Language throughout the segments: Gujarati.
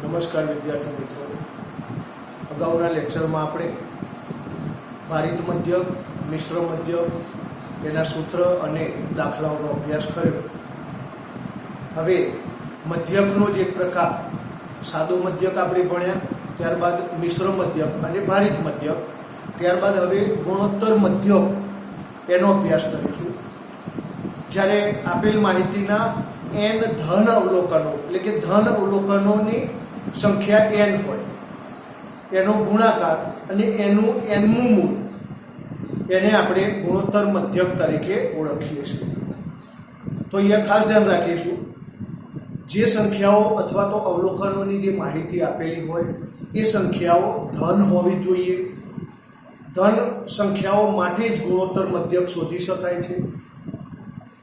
નમસ્કાર વિદ્યાર્થી મિત્રો, અગાઉના લેક્ચરમાં આપણે ભારિત મધ્યક, મિશ્ર મધ્યક, તેના સૂત્ર અને દાખલાઓનો અભ્યાસ કર્યો. હવે મધ્યકનો જ એક પ્રકાર સાદો મધ્યક આપણે ભણ્યા, ત્યારબાદ મિશ્ર મધ્યક અને ભારિત મધ્યક, ત્યારબાદ હવે ગુણોત્તર મધ્યક એનો અભ્યાસ કરીશું. જ્યારે આપેલ માહિતીના n ધન અવલોકનો એટલે કે ધન અવલોકનોની સંખ્યા n હોય, એનો ગુણાકાર અને એનું nમું મૂળ, એને આપણે ગુણોત્તર મધ્યક તરીકે ઓળખીએ છીએ. તો અહીંયા ખાસ ધ્યાન રાખીશું, જે સંખ્યાઓ અથવા તો અવલોકનોની જે માહિતી આપેલી હોય એ સંખ્યાઓ ધન હોવી જોઈએ. ધન સંખ્યાઓ માટે જ ગુણોત્તર મધ્યક શોધી શકાય છે.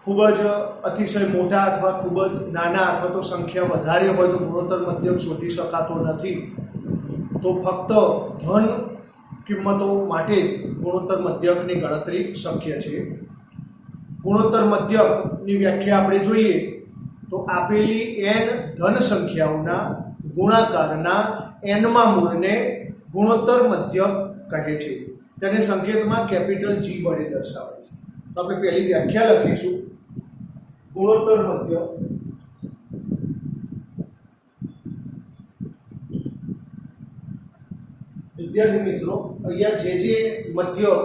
ખૂબ જ અતિશય મોટા અથવા ખૂબ જ નાના અથવા તો સંખ્યા વધારે હોય તો ગુણોત્તર મધ્યક શોધી શકાતો નથી. તો ફક્ત ધન કિંમતો માટે જ ગુણોત્તર મધ્યકની ગણતરી શક્ય છે. ગુણોત્તર મધ્યકની વ્યાખ્યા આપણે જોઈએ તો આપેલી n ધન સંખ્યાઓના ગુણાકારના nમા મૂળને ગુણોત્તર મધ્યક કહે છે. તેને સંકેતમાં કેપિટલ G વડે દર્શાવે છે. તો આપણે પહેલી વ્યાખ્યા લખીશું. ગુણોત્તર મધ્યક વિદ્યાર્થી મિત્રો, અહીંયા જે મધ્યક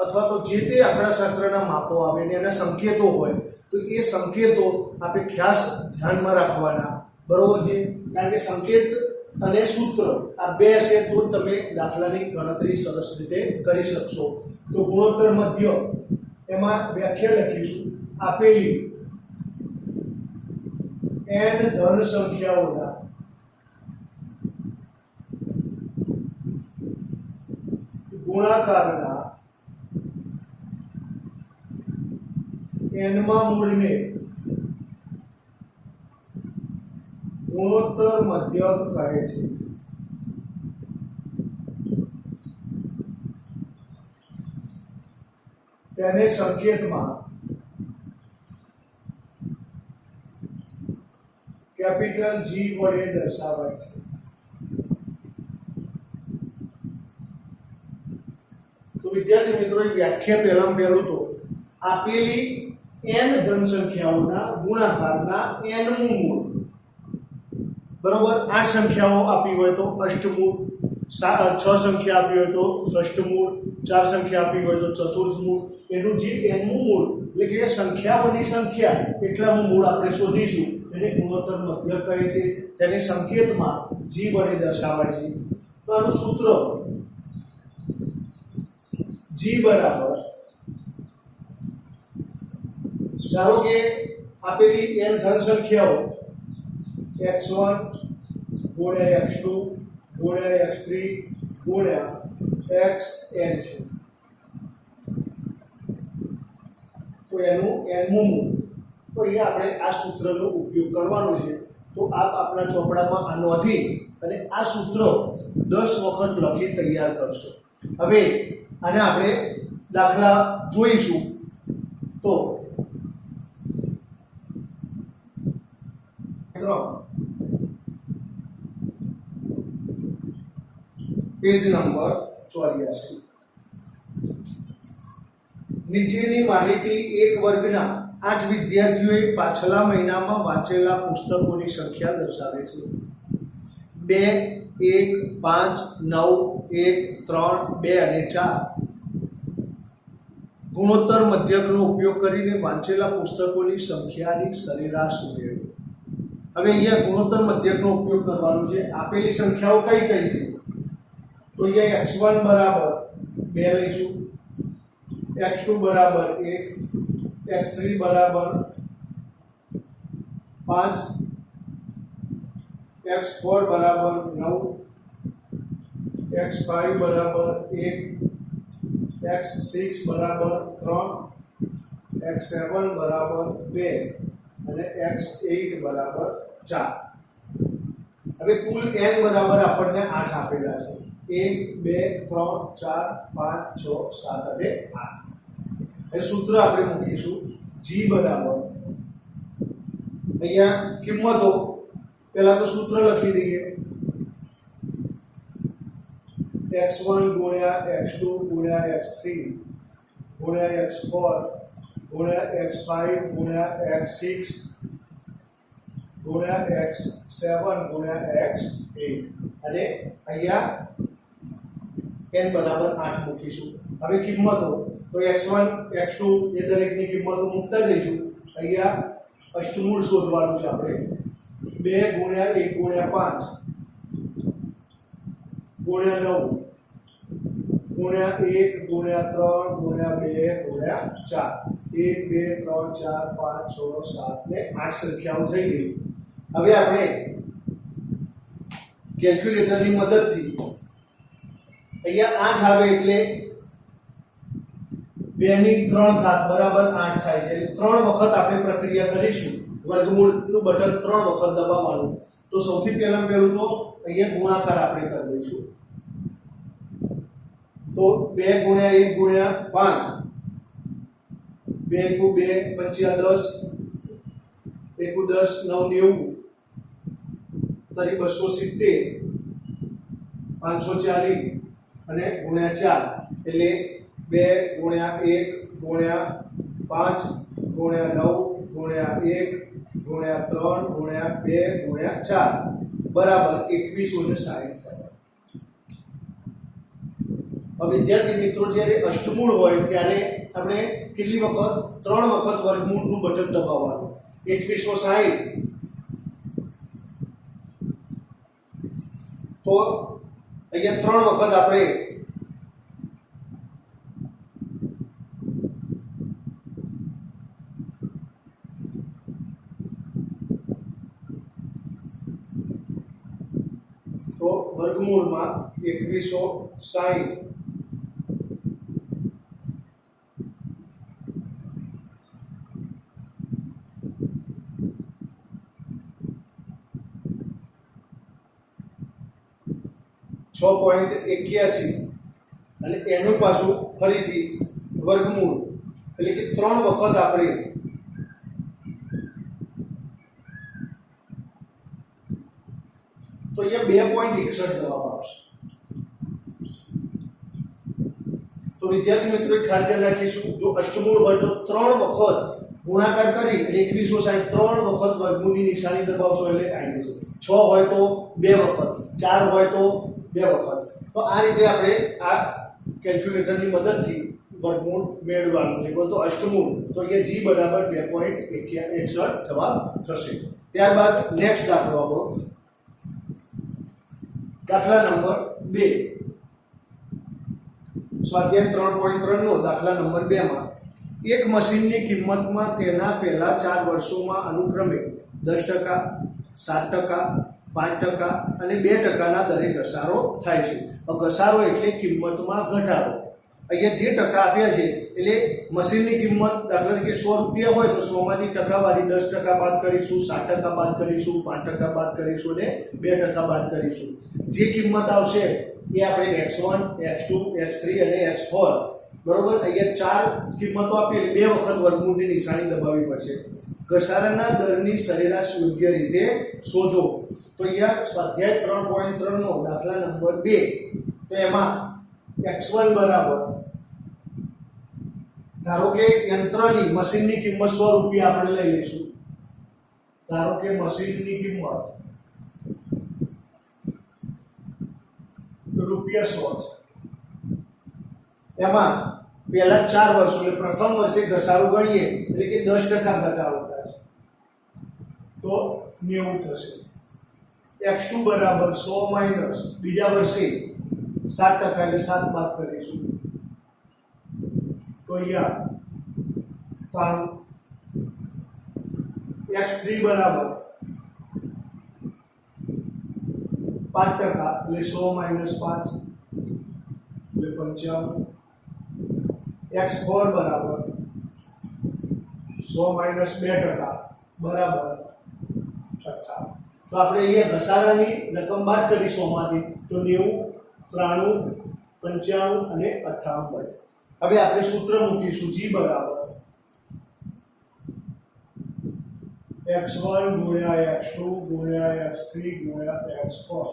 અથવા તો જે તે આંકડાશાસ્ત્રના માપો આવે ને એના સંકેતો હોય તો એ સંકેતો આપણે ખાસ ધ્યાનમાં રાખવાના, બરોબર છે? કારણ કે સંકેત અને સૂત્ર આ બે છે તો તમે દાખલાની ગણતરી સરસ રીતે કરી શકશો. તો ગુણોત્તર મધ્યક એમાં વ્યાખ્યા લખીશું. આપેલી n ધન સંખ્યાઓના ગુણાકારના nમા મૂળને ગુણોત્તર મધ્યક કહે છે. તેને સંકેતમાં કેપિટલ G વડે દર્શાવાય છે. તો વિદ્યાર્થી મિત્રો, વ્યાખ્યા પહેલું તો આપેલી n ધન સંખ્યાઓના ગુણાકારના nમું મૂળ, બરોબર? 8 સંખ્યાઓ આપી હોય તો અષ્ટમૂળ, 6 સંખ્યા આપી હોય તો ષષ્ઠમૂળ, 4 સંખ્યા આપી હોય તો ચતુર્થ મૂળ, એનું જે nમું મૂળ એટલે કે સંખ્યાઓની સંખ્યા એટલાનું મૂળ આપણે શોધીશું. એને ગુણોત્તર મધ્યક કહે છે. તેને સંકેતમાં G વડે દર્શાવાય છે. તો આનું સૂત્ર G બરાબર, ધારો કે આપેલી n ધન સંખ્યાઓ x1 ગુણ્યા x2 ગુણ્યા x3 ગુણ્યા xn છે. તો એનું nમું મૂળ, તો અહીંયા આપણે આ સૂત્રનો ઉપયોગ કરવાનો છે. તો આપ આપણા ચોપડામાં આ નોંધી અને આ સૂત્ર 10 વખત લખી તૈયાર કરશો. હવે આને આપણે દાખલા જોઈશું. તો પેજ નંબર 84. નીચેની માહિતી એક વર્ગના 8 વિદ્યાર્થીઓએ પાછલા મહિનામાં વાંચેલા પુસ્તકોની સંખ્યા દર્શાવે છે. 2, 1, 5, 9, 1, 3, 2 અને 4 ગુણોત્તર મધ્યકનો ઉપયોગ કરીને વાંચેલા પુસ્તકોની સંખ્યાની સરેરાશ મેળવો. હવે અહીંયા ગુણોત્તર મધ્યકનો ઉપયોગ કરવાનો છે. આપેલી સંખ્યાઓ કઈ કઈ છે? તો અહીંયા x1 બરાબર 2 લઈશું, x2 બરાબર 1, x3 બરાબર 5, x4 બરાબર 9, x5 બરાબર 1, x6 બરાબર 3, x7 બરાબર 2 અને x8 બરાબર 4. હવે કુલ n બરાબર આપણને 8 આપેલા છે. 1, 2, 3, 4, 5, 6, 7 અને 8. એ સૂત્ર આપણે મૂકીશું. G બરાબર, અહીંયા કિંમતો પહેલા તો સૂત્ર લખી દઈએ. x1 ગુણ્યા x2 ગુણ્યા x3 ગુણ્યા x4 ગુણ્યા x5 ગુણ્યા x6 ગુણ્યા x7 ગુણ્યા x8 અને અહીંયા n બરાબર 8 મૂકીશું. હવે કિંમતો તો x1 x2 એ દરેકની કિંમતો મૂકતા જઈશું. અહીંયા અષ્ટમૂળ શોધવાનું છે આપણે. 2 ગુણ્યા 1 ગુણ્યા 5 ગુણ્યા 9 ગુણ્યા 1 ગુણ્યા 3 ગુણ્યા 2 ગુણ્યા 4 1 2 3 4 5 6 7 ને 8 સંખ્યાઓ થઈ ગઈ. હવે આપણે કેલ્ક્યુલેટરની મદદથી અહીંયા 8 આવે એટલે 2 ની 3 ઘાત બરાબર 8 થાય છે. એટલે 3 વખત આપણે પ્રક્રિયા કરીશું. વર્ગમૂળનું બટન 3 વખત દબાવવાનું. તો સૌથી પહેલું તો અહીંયા ગુણાકાર આપણે કરી દઈશું. તો 2 ગુણ્યા 1 ગુણ્યા 5 2 2 5 10 1 10 9 90 તરી 270 540 અને ગુણ્યા 4 એટલે 2 ગુણ્યા 1 ગુણ્યા 5 ગુણ્યા 9 ગુણ્યા 1 ગુણ્યા 3 ગુણ્યા 2 ગુણ્યા 4 બરાબર 2160 થાય. હવે વિદ્યાર્થી મિત્રો જ્યારે અષ્ટમૂળ હોય ત્યારે આપણે કેટલી વખત 3 વખત વર્ગમૂળનું બટન દબાવવાનું. 2160 તો અહીંયા 3 વખત આપણે તો વર્ગમૂળમાં 2160 6.81 અને એનું પાછું ફરીથી વર્ગમૂળ એટલે કે 3 વખત આપણે તો અહીંયા 2.61 જવાબ આવશે. તો વિદ્યાર્થી મિત્રો ખાસ ધ્યાન રાખીશું, જો અષ્ટમૂળ હોય તો 3 વખત ગુણાકાર કરી એટલે 2160 3 વખત વર્ગમૂળની નિશાની દબાવશો એટલે આવી જશે. 6 હોય તો 2 વખત, 4 હોય તો 2 વખત. તો આ રીતે આપણે આ કેલ્ક્યુલેટરની મદદથી વર્ગમૂળ મેળવવાનું છે. તો અષ્ટમૂળ તો અહીંયા g બરાબર 2.61 જવાબ થશે. ત્યારબાદ નેક્સ્ટ દાખલો આપણો દાખલા નંબર 2 સ્વાધ્યાય 3.3 નો દાખલા નંબર 2 માં એક મશીનની કિંમતમાં તેના પહેલા 4 વર્ષોમાં અનુક્રમે 10%, 7%, 5% અને 2%ના દરે ઘસારો થાય છે. ઘસારો એટલે કિંમતમાં ઘટાડો. અહીંયા જે ટકા આપ્યા છે એટલે મશીનની કિંમત દાખલા તરીકે 100 રૂપિયા હોય તો 100 માંથી ટકાવારી 10% બાદ કરીશું, 7% બાદ કરીશું, 5% બાદ કરીશું અને 2% બાદ કરીશું. જે કિંમત આવશે એ આપણે x1, x2, x3 અને x4 બરોબર. અહીંયા 4 કિંમતો આપી એટલે 2 વખત વર્ગમૂળની નિશાની દબાવવી પડશે. ઘસારાના દરની સરેરાશ યોગ્ય રીતે શોધો. તો અહીંયા સ્વાધ્યાય 3.3 નો દાખલા નંબર 2 તો એમાં x1 બરાબર ધારો કે યંત્રની મશીનની કિંમત 100 રૂપિયા આપણે લઈ લઈશું. ધારો કે મશીનની કિંમત રૂપિયા 100 છે. એમાં પહેલા 4 વર્ષો એટલે પ્રથમ વર્ષે ઘસારો ગણીએ એટલે કે 10% ઘટાડો થશે તો 90 થશે. x2 બરાબર 100 માઈનસ બીજા વર્ષે 7% એટલે 7 બાદ કરીશું તો અહીંયા x3 બરાબર 5% એટલે 100 માઈનસ 5 એટલે 55. x4 બરાબર 100 માઈનસ 2% બરાબર 58. તો આપણે અહીંયા ઘસારાની રકમ બાદ કરીશું માંથી તો 90, 93, 95 અને 58 મળે. હવે આપણે સૂત્ર મૂકીશું g બરાબર x1 ગુણ્યા x2 ગુણ્યા x3 ગુણ્યા x4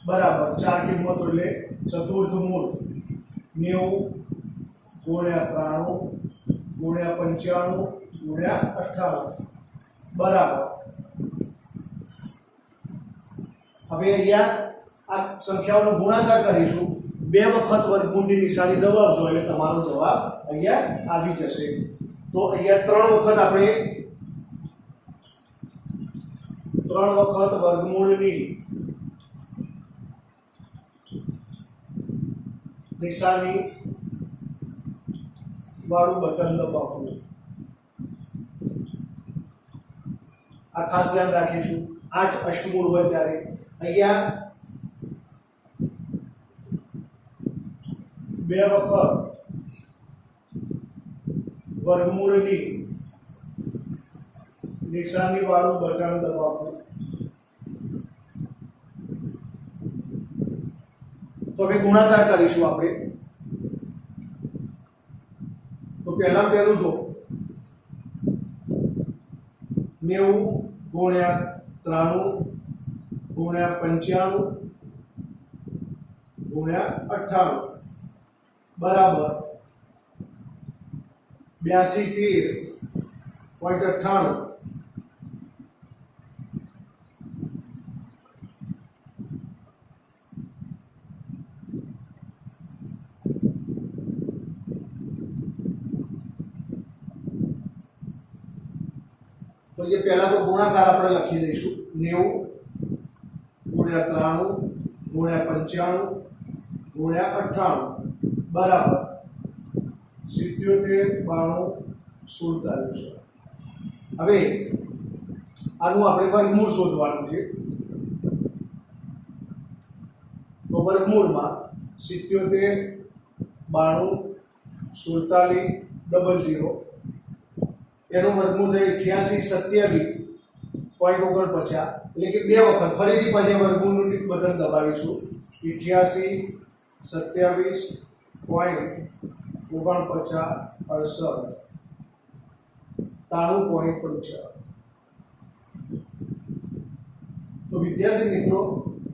બરાબર 4 કિંમતો એટલે ચતુર્થ મૂળ 90 ગુણ્યા 93 ગુણ્યા 95 ગુણ્યા 98 બરાબર. હવે અહીંયા આ સંખ્યાઓનો ગુણાકાર કરીશું. 2 વખત વર્ગમૂળની નિશાની દબાવશો એટલે તમારો જવાબ અહીંયા આવી જશે. તો અહીંયા 3 વખત આપણે 3 વખત વર્ગમૂળની નિશાની વાળું બટન દબાવવું. આ ખાસ ધ્યાન રાખીશું. 8 અષ્ટમૂળ હોય ત્યારે અહીંયા 2 વખત વર્ગમૂળની નિશાની વાળું બટન દબાવવું. તો હવે ગુણાકાર કરીશું આપણે. તો પહેલું તો 90 ગુણ્યા 93 ગુણ્યા 95 ગુણ્યા 98 બરાબર 8213.98. તો ये पहला तो गुणाकार આપણે લખી દઈશું. 90 ગુણ્યા 93 ગુણ્યા 95 ગુણ્યા 98 બરાબર 77 92 47. હવે આનું આપણે વર્ગમૂળ શોધવાનું છે. તો વર્ગમૂળમાં 77 92 47 00 એનું વર્ગમૂળ થાય 88 27.49. એટલે કે 2 વખત ફરીથી પાછા વર્ગમૂળનું બટન દબાવીશું. 88 27.49 93.5. તો વિદ્યાર્થી મિત્રો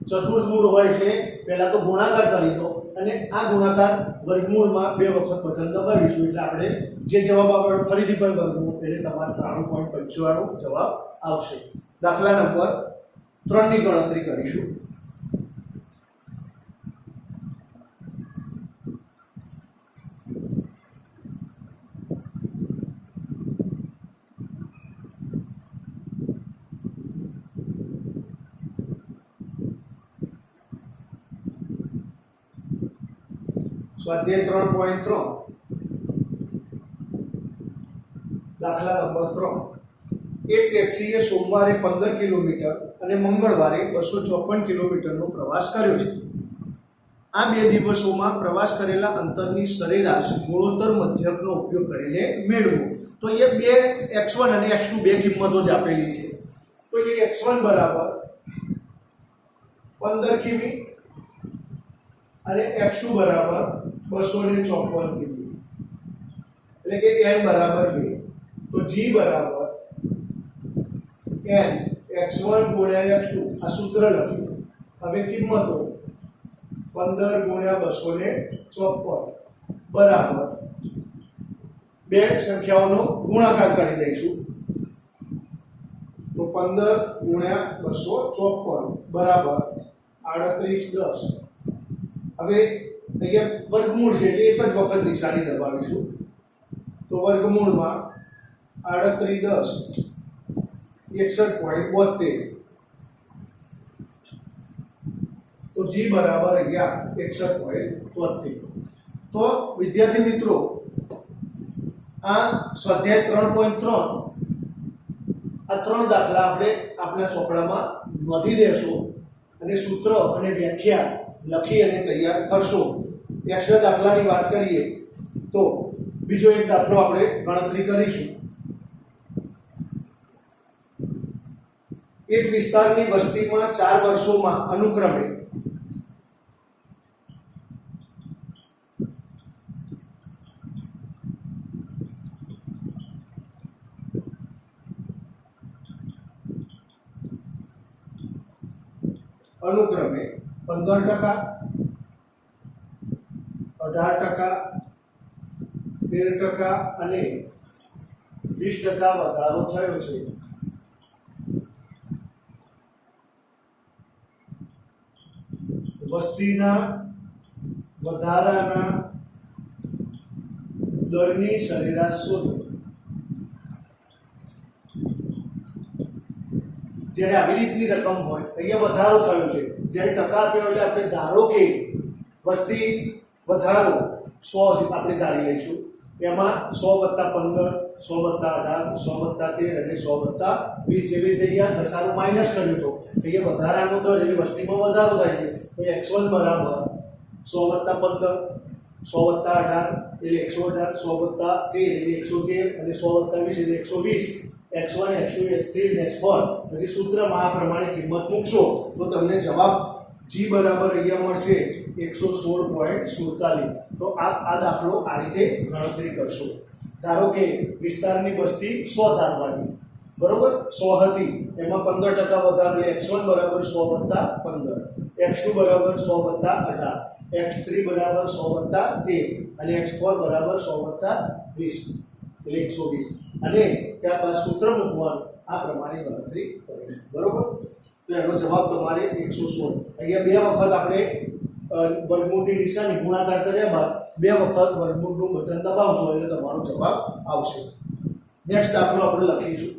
ચતુર્થ મૂળ હોય એટલે પહેલા તો ગુણાકાર કરી દો અને આ ગુણાકાર વર્ગમૂળમાં 2 વખત બટન દબાવીશું એટલે આપણે જે જવાબ આવે ફરીથી પણ વર્ગમૂળ એટલે તમારે 93.95 જવાબ આવશે. દાખલા નંબર 3 ની ગણતરી કરીશું. સ્વાધ્યાય 3.3 દાખલા નંબર 3. એક ટેક્સીએ સોમવારે 15 કિલોમીટર અને મંગળવારે 254 કિલોમીટરનો પ્રવાસ કર્યો છે. આ 2 દિવસોમાં પ્રવાસ કરેલા અંતરની સરેરાશ ગુણોત્તર મધ્યકનો ઉપયોગ કરીને મેળવો. તો એ 2 x1 અને x2 બે કિંમતો જ આપેલી છે. તો એ x1 બરાબર 15 કિમી અને x2 બરાબર 254 કિમી એટલે કે n બરાબર 2. તો g બરાબર n x1 ગુણ્યા x2 આ સૂત્ર લખ્યું. હવે કિંમતો 15 ગુણ્યા 254 બરાબર બે સંખ્યાઓનો ગુણાકાર કરી દઈશું. તો 15 ગુણ્યા 254 બરાબર 3810. હવે અહીંયા વર્ગમૂળ છે એટલે એક જ વખત નિશાની દબાવીશું. તો વર્ગમૂળમાં 3810 61.72. તો g બરાબર અહીંયા 61.72. તો વિદ્યાર્થી મિત્રો આ સ્વાધ્યાય 3.3 આ 3 દાખલા આપણે આપણા ચોપડામાં નોંધી દેશો અને સૂત્ર અને વ્યાખ્યા લખી અને તૈયાર કરશો. એક્સ્ટ્રા દાખલાની વાત કરીએ તો બીજો એક દાખલો આપણે ગણતરી કરીશું. એક વિસ્તારની વસ્તીમાં 4 વર્ષોમાં અનુક્રમે 15%, 18%, 13% અને 20% વધારો થયો છે. વસ્તીના વધારાના દરની સરેરાશ શોધો. જ્યારે આવી રીતની રકમ હોય અહીંયા વધારો થયો છે, જ્યારે ટકા આપ્યો એટલે આપણે ધારો કે વસ્તી વધારો 100 આપણે ધારી લઈશું, એમાં 100 + 15, 100 + 18, 100 + 13 અને 100 + 20 જેવી રીતે અહીંયા ઘસારો માઇનસ કર્યો હતો. અહીંયા વધારાનો દર એટલે વસ્તીમાં વધારો થાય છે, તો x1 બરાબર 100 + 15, 100 + 18 એટલે 118, 100 + 13 એટલે 113 અને 100 + 20 એટલે 120. x1, x2, x3 અને x4 પછી સૂત્રમાં આ પ્રમાણે કિંમત મૂકશો તો તમને જવાબ g બરાબર અહીંયા મળશે 116.47. તો આ દાખલો આ રીતે ગણતરી કરશો. ધારો કે વિસ્તારની વસ્તી 100 ધારવાની, બરોબર, 100 હતી, એમાં 15% વધારો એટલે x1 બરાબર 100 + 15, x2 બરાબર 100 + 18, x3 બરાબર 100 + 13 અને x4 બરાબર 100 + 20 એટલે 120. અને ત્યારબાદ સૂત્ર મૂકવાનું, આ પ્રમાણે ગણતરી કરીશું, બરોબર. તો એનો જવાબ તમારે 116. અહીંયા બે વખત આપણે વર્ગમૂળની નિશાની ગુણાકાર કર્યા બાદ બે વખત વર્ગમૂળનું બટન દબાવશો એટલે તમારો જવાબ આવશે. નેક્સ્ટ દાખલો આપણે લખીશું.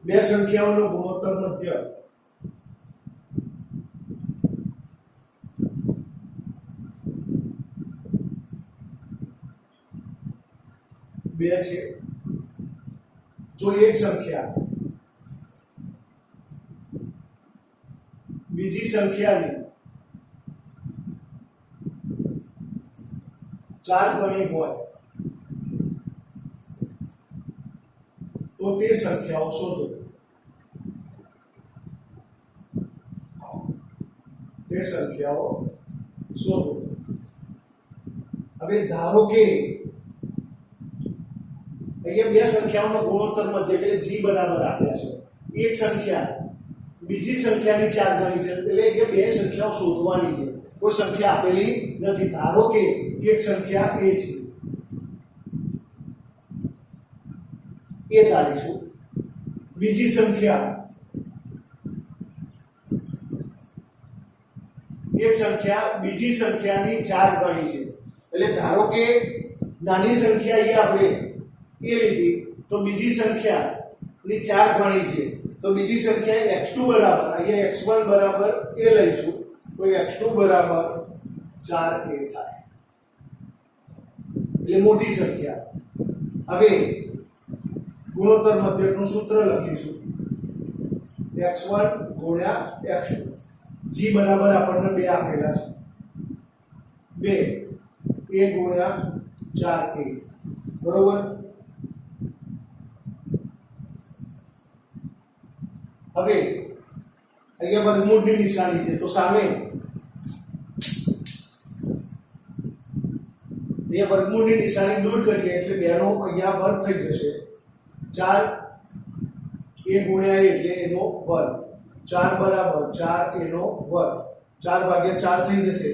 બે સંખ્યાઓનો ગુણોત્તર મધ્ય બે છે. જો એક સંખ્યા બીજી સંખ્યાની 4 ગણી હોય તો તે સંખ્યાઓ શોધો. તે સંખ્યાઓ શોધો. હવે ધારો કે અહીંયા બે સંખ્યાઓનો ગુણોત્તર મધ્ય એટલે g બરાબર આપ્યા છે. એક સંખ્યા બીજી સંખ્યાની 4 ગણી છે એટલે કે બે સંખ્યાઓ શોધવાની છે, કોઈ સંખ્યા આપેલી નથી. ધારો કે એક સંખ્યા a છે, એ ધારીશું. બીજી સંખ્યા એક સંખ્યા બીજી સંખ્યાની 4 ગણી છે એટલે ધારો કે નાની સંખ્યા અહીંયા આપણે એ લીધી તો બીજી સંખ્યાની 4 ગણી છે, તો બીજી સંખ્યા x2 બરાબર અહીંયા x1 બરાબર a લઈશું તો x2 બરાબર 4a થાય એટલે મોટી સંખ્યા. હવે ગુણોત્તર મધ્યકનું સૂત્ર લખીશું x1 * x2. g બરાબર આપણને 2 આપેલા છે, 2 a * 4a, બરોબર. હવે અહીંયા વર્ગમૂળની નિશાની છે તો સામે અહીંયા વર્ગમૂળની નિશાની દૂર કરીએ એટલે 2 નો અહીંયા વર્ગ થઈ જશે. 4 a * a એટલે એનો વર્ગ, 4 બરાબર 4 એનો વર્ગ, 4 ભાગ્યા 4 થઈ જશે,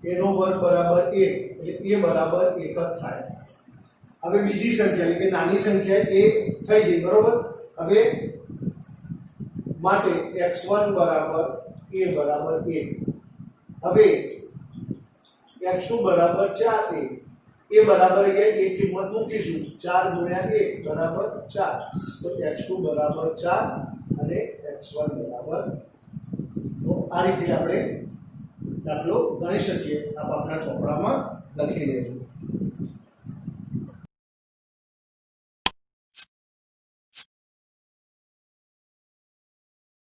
એનો વર્ગ બરાબર 1 એટલે a બરાબર 1 જ થાય. હવે બીજી સંખ્યા એટલે કે નાની સંખ્યા એ થઈ ગઈ, બરોબર. હવે માટે x1 બરાબર a બરાબર 1. હવે x2 બરાબર 4a, a બરાબર એક કિંમત મૂકીશું 4 * 1 બરાબર 4, તો x2 બરાબર 4 અને x1 બરાબર. તો આ રીતે આપણે દાખલો ગણી શકીએ. આપ આપણા ચોપડામાં લખી લેજો.